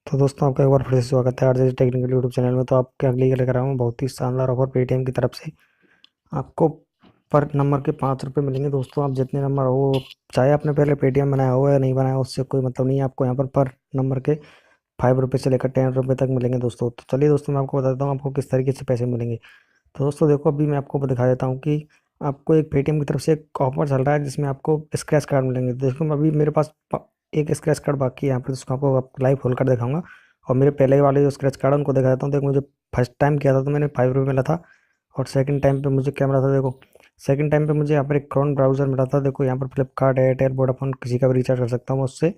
तो दोस्तों आपका एक बार फिर से स्वागत है आरजे टेक्निकल यूट्यूब चैनल में। तो आपके अगली के लेकर आया हूँ बहुत ही शानदार ऑफर पेटीएम की तरफ से। आपको पर नंबर के 5 रुपये मिलेंगे दोस्तों। आप जितने नंबर हो, चाहे आपने पहले पेटीएम बनाया हो या नहीं बनाया हो, उससे कोई मतलब नहीं है। आपको यहाँ पर नंबर के 5 रुपये से लेकर 10 रुपये तक मिलेंगे दोस्तों। तो चलिए दोस्तों, मैं आपको बता देता हूँ आपको किस तरीके से पैसे मिलेंगे। तो दोस्तों देखो, अभी मैं आपको दिखा देता हूँ कि आपको एक पेटीएम की तरफ से एक ऑफर चल रहा है जिसमें आपको स्क्रैच कार्ड मिलेंगे। देखो अभी मेरे पास एक स्क्रैच कार्ड बाकी है यहाँ पर, जिसको आपको लाइव खोल कर दिखाऊंगा। और मेरे पहले वाले जो स्क्रैच कार्ड है उनको दिखा देता हूँ। देखो, मुझे फर्स्ट टाइम किया था तो मैंने 5 रुपये मिला था। और सेकंड टाइम पे मुझे क्या मिला था, देखो सेकंड टाइम पे मुझे यहाँ पर एक क्रोन ब्राउज़र मिला था। देखो यहाँ पर फ्लिपकार्ट, एयरटेल, वोडाफोन किसी का भी रिचार्ज कर सकता हूँ उससे।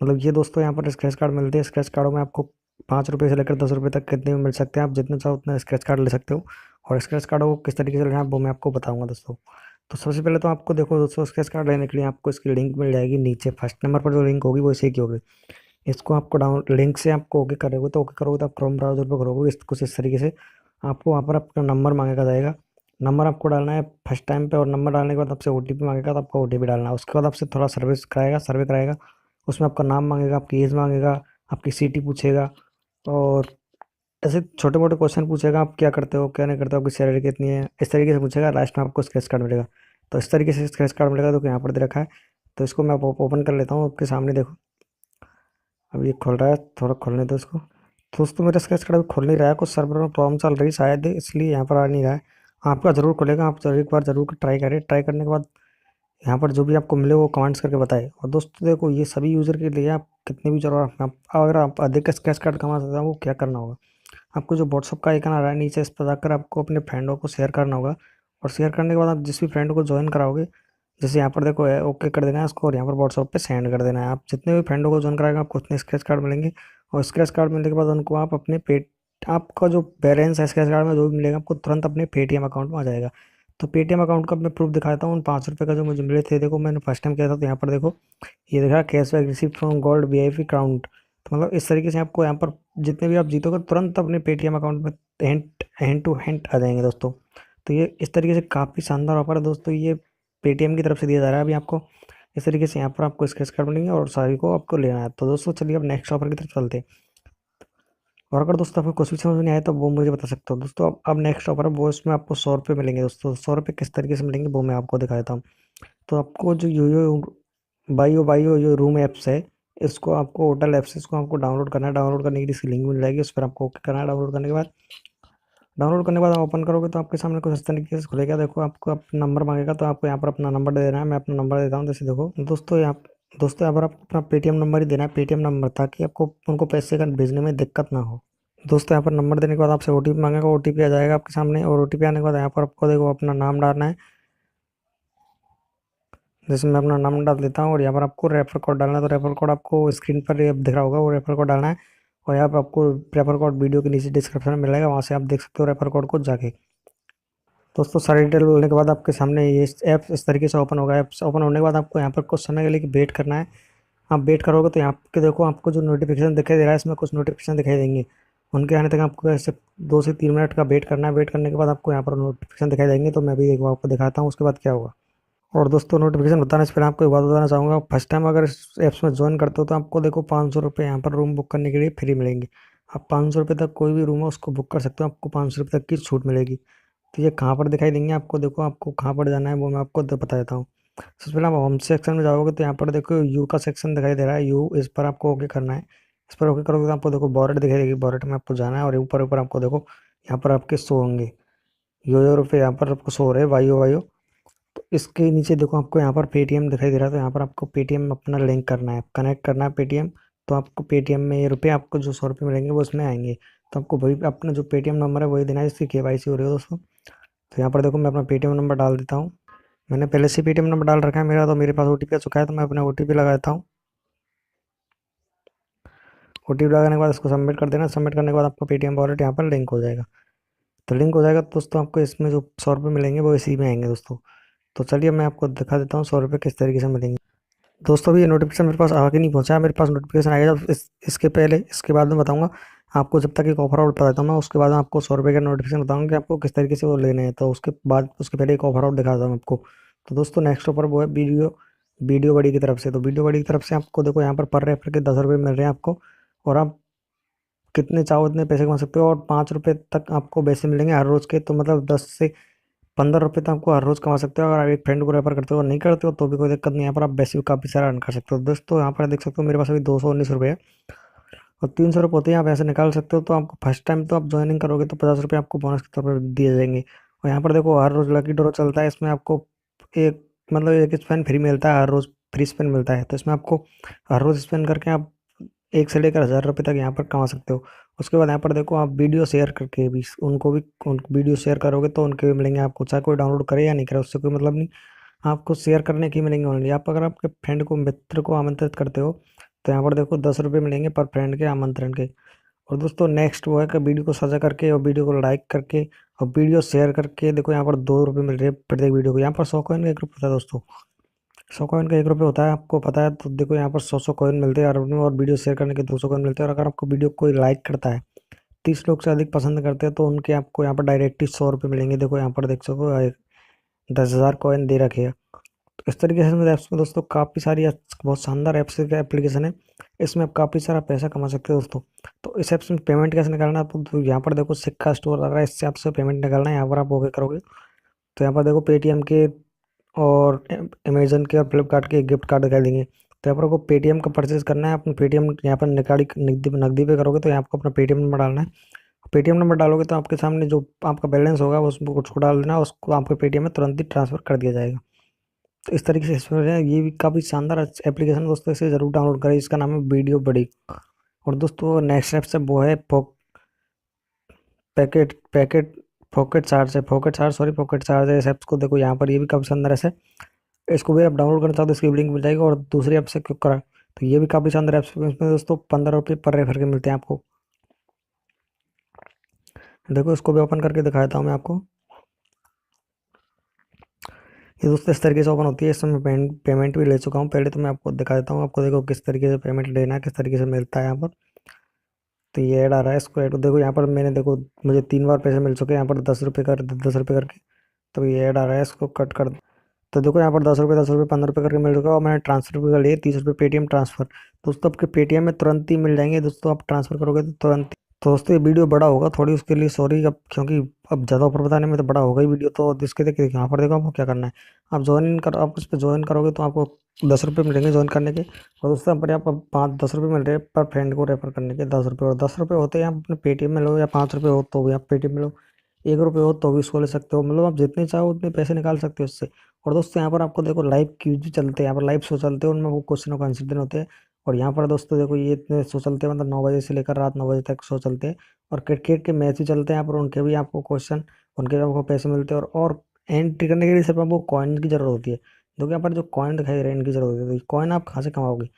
मतलब ये दोस्तों यहाँ पर स्क्रैच कार्ड मिलते हैं। स्क्रैच कार्डों में आपको 5 रुपये से लेकर 10 रुपये तक कितने में मिल सकते हैं। आप जितने चाहो उतना स्क्रैच कार्ड ले सकते हो। और स्क्रैच कार्ड को किस तरीके से लेना है वो मैं आपको बताऊंगा दोस्तों। तो सबसे पहले तो आपको देखो दोस्तों, स्क्रैच कार्ड लेने के लिए आपको इसकी लिंक मिल जाएगी नीचे। फर्स्ट नंबर पर जो लिंक होगी वो इसी की होगी। इसको आपको डाउन लिंक से आपको ओके करोगे तो आप क्रोम ब्राउजर पर करोगे कुछ इस तरीके से। आपको वहाँ पर अपना नंबर मांगेगा जाएगा। नंबर आपको डालना है फर्स्ट टाइम पे, और नंबर डालने के बाद आपसे ओटीपी मांगेगा तो आपको ओटीपी डालना है। उसके बाद आपसे थोड़ा सर्वे कराएगा। उसमें आपका नाम मांगेगा, आपकी एज मांगेगा, आपकी सिटी पूछेगा। और ऐसे छोटे मोटे क्वेश्चन पूछेगा, आप क्या करते हो क्या नहीं करते हो, आपकी सैलरी कितनी है, इस तरीके से पूछेगा। लास्ट में आपको स्क्रैच कार्ड मिलेगा। तो इस तरीके से स्क्रैच कार्ड मिलेगा तो यहाँ पर दे रखा है। तो इसको मैं ओपन कर लेता हूँ आपके सामने। देखो अब ये खुल रहा है, थोड़ा खोलने दो इसको। दोस्तों मेरा स्क्रैच कार्ड अभी खुल नहीं रहा है, कुछ सर्वर में प्रॉब्लम चल रही है शायद, इसलिए यहाँ पर आ नहीं रहा है। आपका ज़रूर खुलेगा, आप जरूर एक बार ज़रूर ट्राई करें। ट्राई करने के बाद यहाँ पर जो भी आपको मिले वो कमेंट्स करके बताएं। और दोस्तों देखो, ये सभी यूज़र के लिए आप कितने भी जरूर अगर आप अधिक स्क्रैच कार्ड कमा सकते हैं, वो क्या करना होगा, आपको जो व्हाट्सअप का आइकन आ रहा है नीचे, इस पर जाकर आपको अपने फ्रेंडों को शेयर करना होगा। और शेयर करने के बाद आप जिस भी फ्रेंड को ज्वाइन कराओगे, जैसे यहाँ पर देखो है, ओके कर देना है उसको, और यहाँ पर व्हाट्सअप पे सेंड कर देना है। आप जितने भी फ्रेंडों को ज्वाइन कराएंगे आपको उतने स्क्रैच कार्ड मिलेंगे। और स्क्रैच कार्ड मिलने के बाद उनको आप अपने पेट आपका जो बैलेंस है स्क्रैच कार्ड में जो भी मिलेगा आपको तुरंत अपने पेटीएम अकाउंट में आ जाएगा। तो पेटीएम अकाउंट का मैं प्रूफ दिखाता हूँ। उन 5 रुपये का जो मुझे मिले थे, देखो मैंने फर्स्ट टाइम किया था तो यहाँ पर देखो ये देखा cashback receive from gold VIP crown. तो मतलब इस तरीके से आपको यहाँ पर जितने भी आप जीतोगे तुरंत अपने पेटीएम अकाउंट में हैंड टू हैंड आ जाएंगे दोस्तों। तो ये इस तरीके से काफ़ी शानदार ऑफर है दोस्तों। ये पेटीएम की तरफ से दिया जा रहा है अभी आपको। इस तरीके से यहाँ पर आपको स्क्रैच कार्ड मिलेंगे और सारी को आपको लेना है। तो दोस्तों चलिए अब नेक्स्ट ऑफर की तरफ चलते हैं। और अगर दोस्तों आपको कुछ भी समझ नहीं आया तो वो मुझे बता सकते हो दोस्तों। अब नेक्स्ट ऑफर है वो, इसमें आपको 100 रुपये मिलेंगे दोस्तों। 100 रुपये किस तरीके से मिलेंगे वो मैं आपको दिखा देता हूँ। तो आपको जो बायो जो रूम ऐप्स है, इसको आपको होटल ऐप से इसको आपको डाउनलोड करना है। डाउनलोड करने की इसकी लिंक मिल जाएगी, उस पर आपको ओके करना है। डाउनलोड करने के बाद आप ओपन करोगे तो आपके सामने कुछ इस तरीके से खुलेगा। देखो आपको अपना नंबर मांगेगा तो आपको यहाँ पर अपना नंबर दे देना है। मैं अपना नंबर देता हूँ, जैसे देखो दोस्तों यहाँ पर आपको अपना पेटीएम नंबर ही देना है, पेटीएम नंबर, ताकि आपको उनको पैसे का भेजने में दिक्कत ना हो। दोस्तों यहाँ पर नंबर देने के बाद आपसे ओटीपी मांगेगा, ओटीपी आ जाएगा आपके सामने। और ओटीपी आने के बाद यहाँ पर आपको देखो अपना नाम डालना है। जैसे मैं अपना नाम डाल देता हूँ, और यहाँ पर आपको रेफर कोड डालना है। तो रेफर कोड आपको स्क्रीन पर ये दिख रहा होगा, वो रेफर कोड डालना है। और यहाँ पर आपको रेफर कोड वीडियो के नीचे डिस्क्रिप्शन में मिलेगा, वहाँ से आप देख सकते हो रेफर कोड को जाके। दोस्तों सारी डिटेल लेने के बाद आपके सामने ये ऐप इस तरीके से ओपन होगा। ऐप्स ओपन होने के बाद आपको यहाँ पर कुछ समय के लिए वेट करना है। आप वेट करोगे तो यहाँ पे देखो आपको जो नोटिफिकेशन दिखाई दे रहा है, इसमें कुछ नोटिफिकेशन दिखाई देंगे। उनके आने तक आपको ऐसे 2 से 3 मिनट का वेट करना है। वेट करने के बाद आपको यहाँ पर नोटिफिकेशन दिखाई देंगे। तो मैं भी देखो आपको दिखाता हूँ उसके बाद क्या होगा। और दोस्तों नोटिफिकेशन बताने से पहले आपको एक बात बताना चाहूँगा, फर्स्ट टाइम अगर इस ऐप्स में ज्वाइन करते हो तो आपको देखो 500 रुपये यहाँ पर रूम बुक करने के लिए फ्री मिलेंगे। आप 500 रुपये तक कोई भी रूम है उसको बुक कर सकते हो, आपको 500 रुपये तक की छूट मिलेगी। तो ये कहाँ पर दिखाई देंगे आपको, देखो आपको कहाँ पर जाना है वो मैं आपको बता देता हूँ। सबसे पहले आप होम सेक्शन में जाओगे तो यहाँ पर देखो यू का सेक्शन दिखाई दे रहा है, यू, इस पर आपको ओके करना है। इस पर ओके करोगे तो आपको देखो वॉलेट दिखाई देगी, वॉलेट में आपको जाना है। और ऊपर ऊपर आपको देखो यहाँ पर आपके शो होंगे यो रुपये, यहाँ पर आपको शो हो रहे हैं वायो वायो। तो इसके नीचे देखो आपको यहाँ पर पेटीएम दिखाई दे रहा है, तो यहाँ पर आपको पेटीएम अपना लिंक करना है, कनेक्ट करना है पेटीएम। तो आपको पेटीएम में ये रुपये, आपको जो 100 रुपये मिलेंगे वो उसमें आएंगे। तो आपको वही अपना जो पेटीएम नंबर है वही देना है, जिसकी केवाईसी हो रही है दोस्तों। तो यहाँ पर देखो मैं अपना पेटीएम नंबर डाल देता हूँ। मैंने पहले से पेटीएम नंबर डाल रखा है मेरा, तो मेरे पास ओटीपी आ चुका है, तो मैं अपना ओटीपी लगा देता हूँ। ओटीपी लगाने के बाद इसको सबमिट कर देना। सबमिट करने के बाद आपका पेटीएम वॉलेट यहाँ पर लिंक हो जाएगा। तो लिंक हो जाएगा तो दोस्तों आपको इसमें जो 100 रुपये मिलेंगे वो इसी में आएंगे दोस्तों। तो चलिए मैं आपको दिखा देता हूँ 100 रुपये किस तरीके से मिलेंगे। दोस्तों अभी ये नोटिफिकेशन मेरे पास आगे नहीं पहुंचा है, मेरे पास नोटिफिकेशन आएगा जब इसके पहले, इसके बाद में बताऊंगा आपको। जब तक एक ऑफर आउट बताता हूँ मैं, उसके बाद मैं आपको 100 रुपये का नोटिफिकेशन बताऊंगा कि आपको किस तरीके से वो लेने हैं। तो उसके बाद उसके पहले एक ऑफर आउट दिखाता हूँ आपको। तो दोस्तों नेक्स्ट ऑफर वो है वीडियो वीडियो बड़ी की तरफ से। तो वीडियो बड़ी की तरफ से आपको देखो यहाँ पर रेफर के 10 रुपये मिल रहे हैं आपको। और आप कितने चाहो उतने पैसे कमा सकते हो, और 5 रुपये तक आपको वैसे मिलेंगे हर रोज़ के। तो मतलब 10 से 15 रुपये तक आपको हर रोज़ कमा सकते हो। अगर आप एक फ्रेंड को रेफर करते हो और नहीं करते हो तो भी कोई दिक्कत नहीं है, यहाँ पर आप वैसे भी काफ़ी सारा अर्न कर सकते हो। दोस्तों यहाँ पर देख सकते हो मेरे पास अभी 219 रुपये है, और 300 रुपये होते हैं, आप ऐसे निकाल सकते हो। तो आपको फर्स्ट टाइम तो आप ज्वाइनिंग करोगे तो 50 रुपये आपको बोनस के तौर पर दिए जाएंगे। और यहाँ पर देखो हर रोज़ लकी ड्रॉ चलता है, इसमें आपको एक मतलब एक स्पेन फ्री मिलता है, हर रोज़ फ्री स्पेन मिलता है। तो इसमें आपको हर रोज़ स्पेन करके आप 1 से लेकर 1000 रुपये तक यहाँ पर कमा सकते हो। उसके बाद यहाँ पर देखो आप वीडियो शेयर करके भी उनको भी वीडियो शेयर करोगे तो उनके भी मिलेंगे आपको, चाहे कोई डाउनलोड करे या नहीं करे उससे कोई मतलब नहीं, आपको शेयर करने की मिलेंगे ओनली। आप अगर आपके फ्रेंड को मित्र को आमंत्रित करते हो तो यहाँ पर देखो 10 रुपये मिलेंगे पर फ्रेंड के आमंत्रण के। और दोस्तों नेक्स्ट वो है कि वीडियो को साझा करके और वीडियो को लाइक करके और वीडियो शेयर करके देखो यहाँ पर 2 रुपये मिल रहे हैं प्रत्येक वीडियो को। यहाँ पर 100 कॉइन का 1 रुपये होता है दोस्तों, 100 कॉइन का 1 रुपये होता है, आपको पता है। तो देखो यहाँ पर 100 कॉइन मिलते हैं और वीडियो शेयर करने के 200 कॉइन मिलते हैं। और अगर आपको वीडियो कोई लाइक करता है, 30 लोग से अधिक पसंद करते हैं, तो उनके आपको यहाँ पर डायरेक्टली 100 रुपये मिलेंगे। देखो यहाँ पर देख सको 10,000 कॉइन दे रखे हैं। तो इस तरीके से ऐप्स में दोस्तों काफ़ी सारी बहुत शानदार ऐप्स का एप्लीकेशन है, इसमें आप काफ़ी सारा पैसा कमा सकते हो दोस्तों। तो इस ऐप्स में पेमेंट कैसे निकालना है आपको, तो यहाँ पर देखो सिक्का स्टोर आ रहा है, इससे आपसे पेमेंट निकालना है। यहाँ पर आप ओके करोगे तो यहाँ पर देखो पेटीएम के और अमेजन के और फ्लिपकार्ट के गिफ्ट कार्ड दिखाई देंगे। तो यहाँ पर आपको पेटीएम का परचेज करना है, अपना पेटीएम यहाँ पर निकाली नकदी नकदी पे करोगे तो यहाँ आपको अपना पेटीएम नंबर डालना है। पेटीएम नंबर डालोगे तो आपके सामने जो आपका बैलेंस होगा उसको डाल देना, उसको आपके पेटीएम में तुरंत ही ट्रांसफ़र कर दिया जाएगा। तो इस तरीके से इसमें ये भी काफ़ी शानदार एप्लीकेशन दोस्तों, इसे ज़रूर डाउनलोड करें। इसका नाम है वीडियो बड़ी। और दोस्तों नेक्स्ट ऐप से वो है पैकेट पैकेट पॉकेट चार्ज है, पॉकेट चार्ज है। इस ऐप्स को देखो यहाँ पर ये भी काफ़ी शानदार ऐसे, इसको भी आप डाउनलोड करना चाहो तो इसकी लिंक मिल जाएगी। और दूसरी ऐप से क्यों करा, तो ये भी काफ़ी शानदार ऐप्स है। इसमें दोस्तों 15 रुपये पर रेफर के मिलते हैं आपको। देखो इसको भी ओपन करके दिखाता हूँ मैं आपको। ये दोस्तों इस तरीके से ओपन होती है, इसमें मैं पेमेंट भी ले चुका हूँ पहले। तो मैं आपको दिखा देता हूँ, आपको देखो किस तरीके से पेमेंट लेना है, किस तरीके से मिलता है यहाँ पर। तो ये ऐड आ रहा है, इसको ऐड देखो यहाँ पर मैंने देखो मुझे 3 बार पैसे मिल चुके हैं यहाँ पर 10 रुपये करके। तो ये ऐड आ रहा है, इसको कट कर। तो देखो यहाँ पर 10 रुपये 10 रुपये 15 रुपये करके मिल चुका है, और मैंने ट्रांसफर भी कर लिए 30 रुपये पेटीएम ट्रांसफर। दोस्तों आपके पेटीएम में तुरंत ही मिल जाएंगे दोस्तों, आप ट्रांसफर करोगे तो तुरंत। तो दोस्तों ये वीडियो बड़ा होगा थोड़ी, उसके लिए सॉरी अब, क्योंकि अब ज़्यादा ऊपर बताने में तो बड़ा होगा ही वीडियो। तो इसके देखिए यहाँ पर देखो आपको क्या करना है, आप उस पर ज्वाइन करोगे तो आपको 10 रुपये मिलेंगे ज्वाइन करने के। और दोस्तों पर आप 5-10 रुपये मिल रहे हैं पर फ्रेंड को रेफर करने के 10 रुपये। और 10 रुपये होते हैं आप अपने पेटीएम में लो, या 5 रुपये हो तो भी आप पेटीएम में लो, 1 रुपये हो तो भी उसको ले सकते हो। मतलब आप जितने चाहो उतने पैसे निकाल सकते हो इससे। और दोस्तों यहाँ पर आपको देखो लाइव क्यूज भी चलते हैं, यहाँ पर लाइव शो चलते हैं, उनमें वो क्वेश्चन का आंसर देने होते हैं। और यहाँ पर दोस्तों देखो ये इतने शो चलते हैं, मतलब 9 बजे से लेकर रात 9 बजे तक शो चलते हैं। और क्रिकेट के मैच भी चलते हैं यहाँ पर, उनके भी आपको क्वेश्चन, उनके भी आपको पैसे मिलते हैं। और एंट्री करने के लिए सिर्फ आपको कॉइन की ज़रूरत होती है। देखो यहाँ पर जो कॉइन दिखाई दे रहे हैं इनकी ज़रूरत होती है। तो कॉइन आप कहाँ से कमाओगे,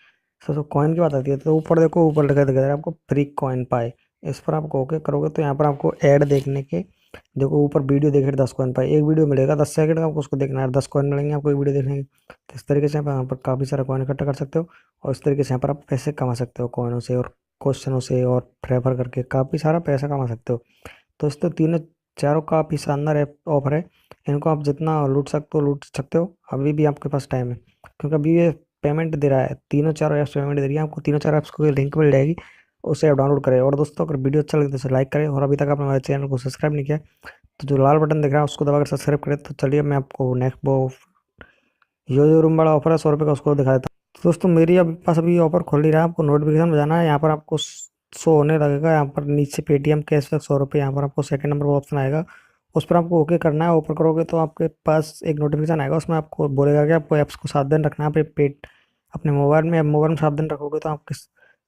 सबसे कॉइन की बात आती है तो ऊपर देखो, ऊपर दिखाई दे रहा है आपको फ्री कॉइन पाए। इस पर आप ओके करोगे तो यहाँ पर आपको ऐड देखने के, देखो ऊपर वीडियो देखे 10 कॉइन पाए, एक वीडियो मिलेगा 10 सेकंड का, आपको उसको देखना है, 10 कॉइन मिलेंगे आपको एक वीडियो देखने के। तो इस तरीके से आप यहाँ पर काफ़ी सारा कॉइन इकट्ठा कर सकते हो, और इस तरीके से यहाँ पर आप पैसे कमा सकते हो कॉइनों से और क्वेश्चनों से, और रेफर करके काफ़ी सारा पैसा कमा सकते हो। तो इस तो तीनों चारों काफ़ी शानदार ऐप ऑफर है, इनको आप जितना लूट सकते हो। अभी भी आपके पास टाइम है, क्योंकि अभी ये पेमेंट दे रहा है, तीनों चारों ऐप्स पेमेंट दे रही है आपको। तीनों चार ऐप्स को लिंक मिल जाएगी, उसे आप डाउनलोड करें। और दोस्तों अगर वीडियो अच्छा लगे तो उसे लाइक करें, और अभी तक आपने हमारे चैनल को सब्सक्राइब नहीं किया तो जो लाल बटन दिख रहा है उसको दबाकर सब्सक्राइब करें। तो चलिए मैं आपको नेक्स्ट वो जो रूम वाला ऑफर है 100 रुपये का, उसको दिखा देता हूँ। तो दोस्तों मेरी अभी पास अभी ऑफर खोल नहीं रहा है, आपको नोटिफिकेशन बजाना है, यहाँ पर आपको शो होने लगेगा, यहाँ पर नीचे पेटीएम कैशबैक 100 रुपये, यहाँ पर आपको सेकंड नंबर पर ऑप्शन आएगा, उस पर आपको ओके करना है। ओपन करोगे तो आपके पास एक नोटिफिकेशन आएगा, उसमें आपको बोलेगा कि आपको ऐप्स को 7 दिन रखना है अपने मोबाइल में 7 दिन रखोगे तो आपके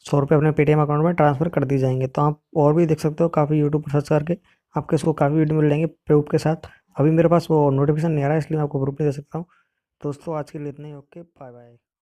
100 रुपये अपने पेटीएम अकाउंट में ट्रांसफ़र कर दिए जाएंगे। तो आप और भी देख सकते हो काफ़ी, यूट्यूब पर सर्च करके आपके इसको काफ़ी वीडियो मिल जाएंगे प्रूफ के साथ। अभी मेरे पास वो नोटिफिकेशन नहीं आ रहा है, इसलिए मैं आपको प्रूफ नहीं दे सकता हूँ। दोस्तों आज के लिए इतना ही, ओके बाय बाय।